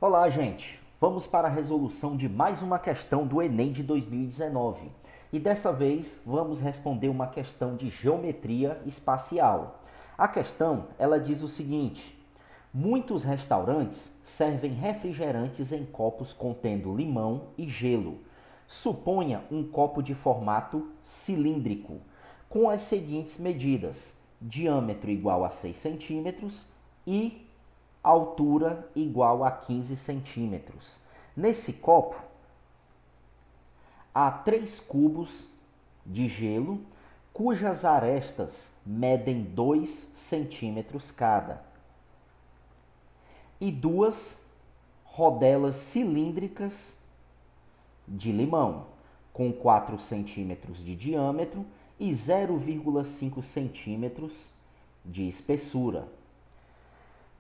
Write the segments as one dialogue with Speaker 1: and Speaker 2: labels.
Speaker 1: Olá, gente! Vamos para a resolução de mais uma questão do Enem de 2019. E dessa vez vamos responder uma questão de geometria espacial. A questão, ela diz o seguinte: muitos restaurantes servem refrigerantes em copos contendo limão e gelo. Suponha um copo de formato cilíndrico, com as seguintes medidas: diâmetro igual a 6 centímetros e altura igual a 15 centímetros. Nesse copo, há 3 cubos de gelo, cujas arestas medem 2 centímetros cada, e 2 rodelas cilíndricas de limão, com 4 centímetros de diâmetro e 0,5 centímetros de espessura.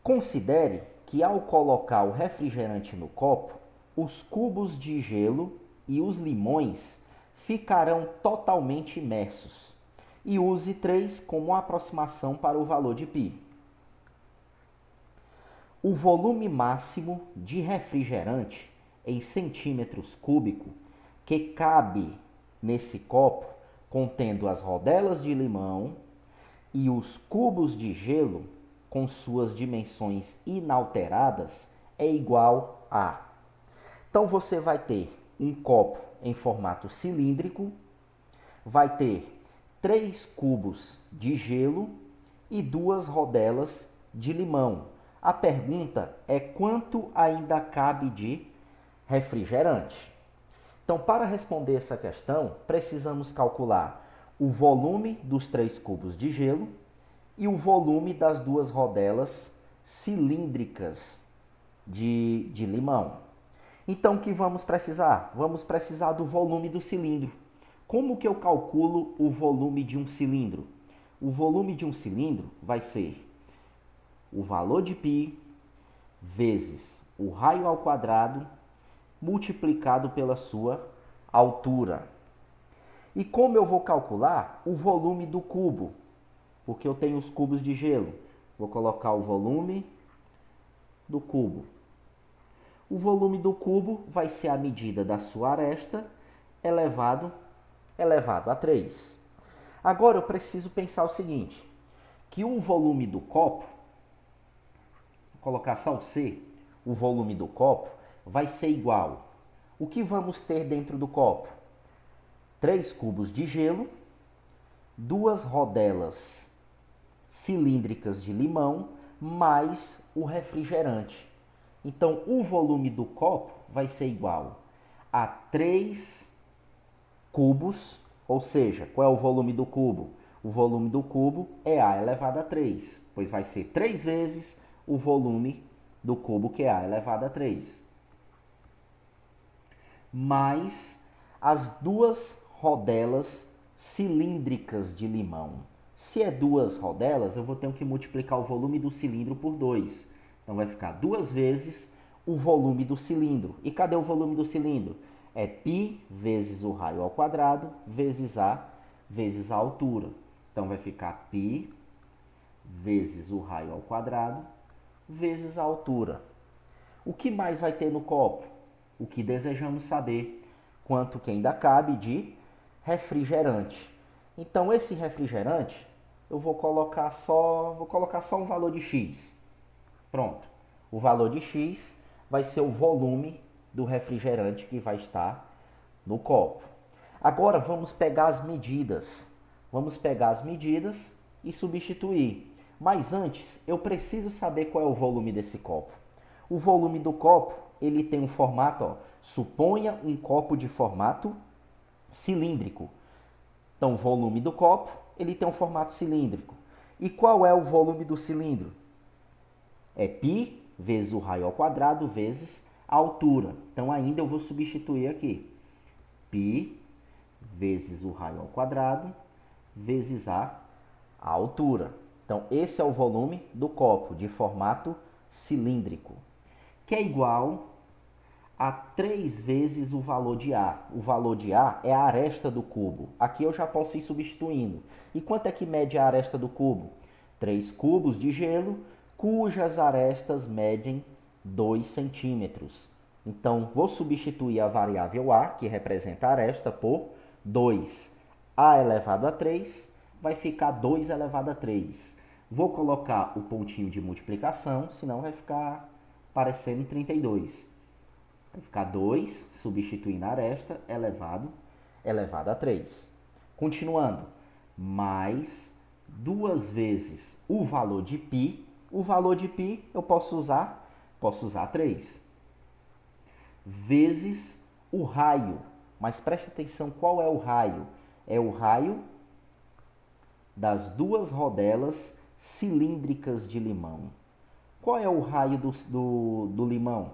Speaker 1: Considere que ao colocar o refrigerante no copo, os cubos de gelo e os limões ficarão totalmente imersos. E use 3 como aproximação para o valor de π. O volume máximo de refrigerante em centímetros cúbicos que cabe nesse copo, contendo as rodelas de limão e os cubos de gelo, com suas dimensões inalteradas, é igual a... Então você vai ter um copo em formato cilíndrico, vai ter 3 cubos de gelo e 2 rodelas de limão. A pergunta é quanto ainda cabe de refrigerante. Então, para responder essa questão, precisamos calcular o volume dos 3 cubos de gelo e o volume das 2 rodelas cilíndricas de limão. Então, o que vamos precisar? Vamos precisar do volume do cilindro. Como que eu calculo o volume de um cilindro? O volume de um cilindro vai ser o valor de π vezes o raio ao quadrado multiplicado pela sua altura. E como eu vou calcular o volume do cubo? Porque eu tenho os cubos de gelo. Vou colocar o volume do cubo. O volume do cubo vai ser a medida da sua aresta elevado a 3. Agora eu preciso pensar o seguinte, que o volume do copo, vou colocar só o C, o volume do copo vai ser igual. O que vamos ter dentro do copo? 3 cubos de gelo, 2 rodelas cilíndricas de limão, mais o refrigerante. Então, o volume do copo vai ser igual a 3 cubos, ou seja, qual é o volume do cubo? O volume do cubo é A elevado a 3, pois vai ser 3 vezes o volume do cubo, que é A elevado a 3. Mais as 2 rodelas cilíndricas de limão. Se é 2 rodelas, eu vou ter que multiplicar o volume do cilindro por 2. Então vai ficar 2 vezes o volume do cilindro. E cadê o volume do cilindro? É π vezes o raio ao quadrado vezes a altura. Então vai ficar π vezes o raio ao quadrado vezes a altura. O que mais vai ter no copo? O que desejamos saber, quanto que ainda cabe de refrigerante. Então esse refrigerante eu vou colocar só um valor de x. Pronto. O valor de x vai ser o volume do refrigerante que vai estar no copo. Agora vamos pegar as medidas. Vamos pegar as medidas e substituir. Mas antes, eu preciso saber qual é o volume desse copo. O volume do copo, ele tem um formato, ó, suponha um copo de formato cilíndrico. Então, o volume do copo, ele tem um formato cilíndrico. E qual é o volume do cilindro? É π vezes o raio ao quadrado vezes a altura. Então, ainda eu vou substituir aqui. π vezes o raio ao quadrado vezes a altura. Então, esse é o volume do copo de formato cilíndrico, que é igual a 3 vezes o valor de A. O valor de A é a aresta do cubo. Aqui eu já posso ir substituindo. E quanto é que mede a aresta do cubo? 3 cubos de gelo, cujas arestas medem 2 centímetros. Então, vou substituir a variável a, que representa a aresta, por 2a elevado a 3, vai ficar 2 elevado a 3. Vou colocar o pontinho de multiplicação, senão vai ficar parecendo 32. Vai ficar 2, substituindo a aresta, elevado a 3. Continuando, mais 2 vezes o valor de π. O valor de π eu posso usar 3. Vezes o raio. Mas preste atenção, qual é o raio? É o raio das duas rodelas cilíndricas de limão. Qual é o raio do limão?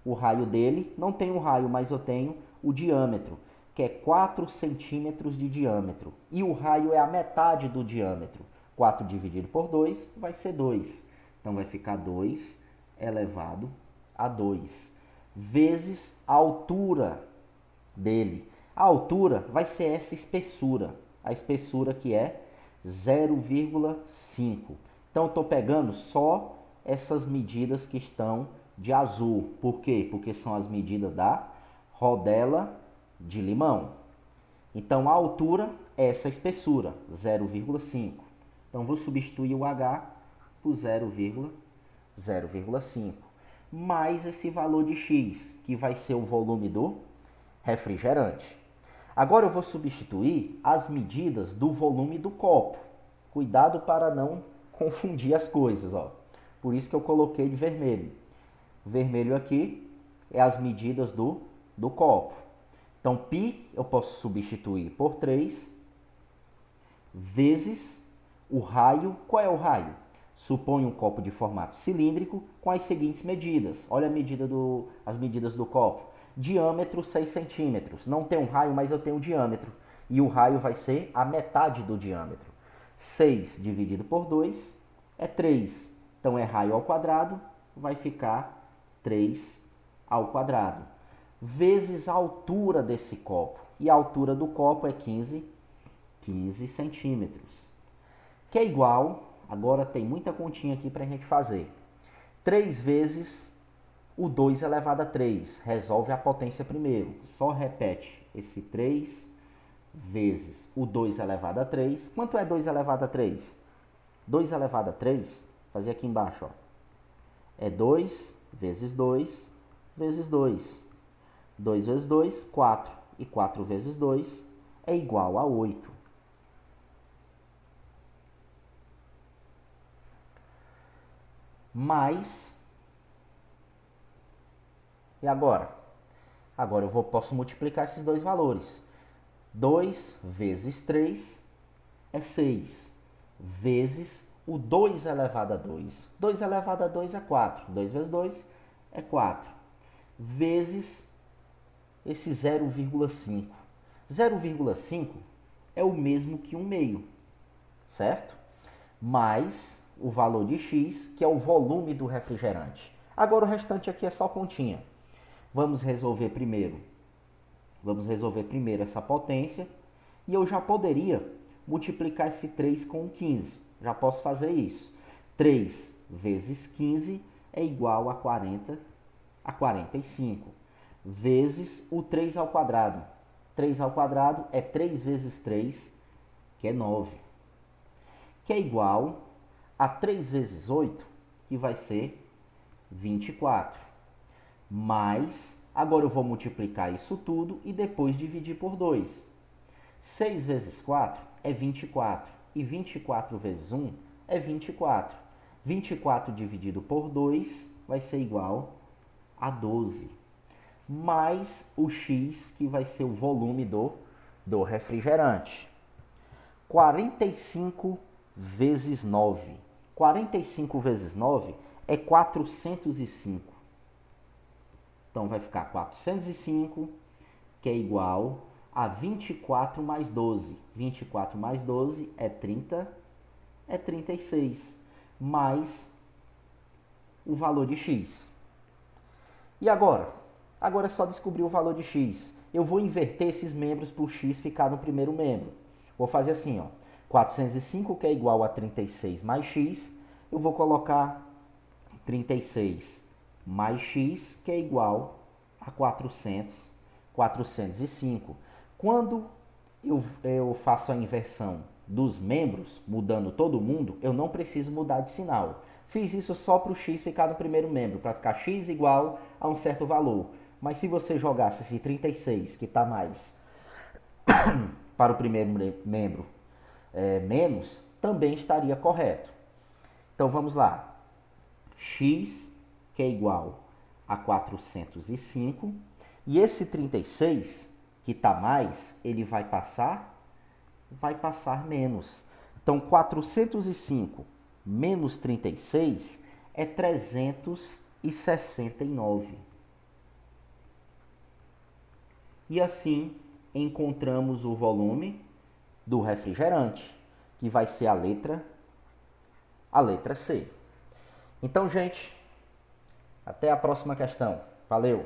Speaker 1: O raio dele, não tem um raio, mas eu tenho o diâmetro, que é 4 centímetros de diâmetro. E o raio é a metade do diâmetro. 4 dividido por 2 vai ser 2. Então, vai ficar 2 elevado a 2. Vezes a altura dele. A altura vai ser essa espessura. A espessura que é 0,5. Então, eu estou pegando só essas medidas que estão de azul. Por quê? Porque são as medidas da rodela de limão. Então, a altura é essa espessura, 0,5. Então, vou substituir o H por 0,5. Mais esse valor de X, que vai ser o volume do refrigerante. Agora, eu vou substituir as medidas do volume do copo. Cuidado para não confundir as coisas, ó. Por isso que eu coloquei de vermelho. Vermelho aqui é as medidas do copo. Então, π eu posso substituir por 3 vezes o raio. Qual é o raio? Suponha um copo de formato cilíndrico com as seguintes medidas. Olha as medidas do copo. Diâmetro 6 centímetros. Não tem um raio, mas eu tenho um diâmetro. E o raio vai ser a metade do diâmetro. 6 dividido por 2 é 3. Então, é raio ao quadrado, vai ficar 3 ao quadrado. Vezes a altura desse copo. E a altura do copo é 15 centímetros. Que é igual, agora tem muita continha aqui para a gente fazer. 3 vezes o 2 elevado a 3. Resolve a potência primeiro. Só repete esse 3 vezes o 2 elevado a 3. Quanto é 2 elevado a 3? 2 elevado a 3, fazer aqui embaixo, ó. É 2 vezes 2 vezes 2. 2 vezes 2, 4. E 4 vezes 2 é igual a 8. Mais... E agora? Agora eu posso multiplicar esses dois valores. 2 vezes 3 é 6. Vezes o 2 elevado a 2. 2 elevado a 2 é 4. 2 vezes 2 é 4. Vezes esse 0,5. 0,5 é o mesmo que 1/2, certo? Mais o valor de X, que é o volume do refrigerante. Agora o restante aqui é só continha. Vamos resolver primeiro essa potência. E eu já poderia multiplicar esse 3 com 15. Já posso fazer isso. 3 vezes 15 é igual a 45. Vezes o 3 ao quadrado. 3 ao quadrado é 3 vezes 3, que é 9. Que é igual a 3 vezes 8, que vai ser 24. Mais, agora eu vou multiplicar isso tudo e depois dividir por 2. 6 vezes 4 é 24. E 24 vezes 1 é 24. 24 dividido por 2 vai ser igual a 12. Mais o X, que vai ser o volume do refrigerante. 45 vezes 9. 45 vezes 9 é 405. Então, vai ficar 405, que é igual a 24 mais 12. 24 mais 12 é 36. Mais o valor de X. E agora? Agora é só descobrir o valor de X. Eu vou inverter esses membros para o X ficar no primeiro membro. Vou fazer assim, ó. 405, que é igual a 36 mais X. Eu vou colocar 36 mais x, que é igual a 405. Quando eu faço a inversão dos membros, mudando todo mundo, eu não preciso mudar de sinal. Fiz isso só para o x ficar no primeiro membro, para ficar x igual a um certo valor. Mas se você jogasse esse 36, que está mais, para o primeiro membro menos, também estaria correto. Então vamos lá. X, que é igual a 405. E esse 36, que está mais, ele vai passar menos. Então 405 menos 36 é 369. E assim encontramos o volume do refrigerante, que vai ser a letra C. Então, gente, até a próxima questão. Valeu!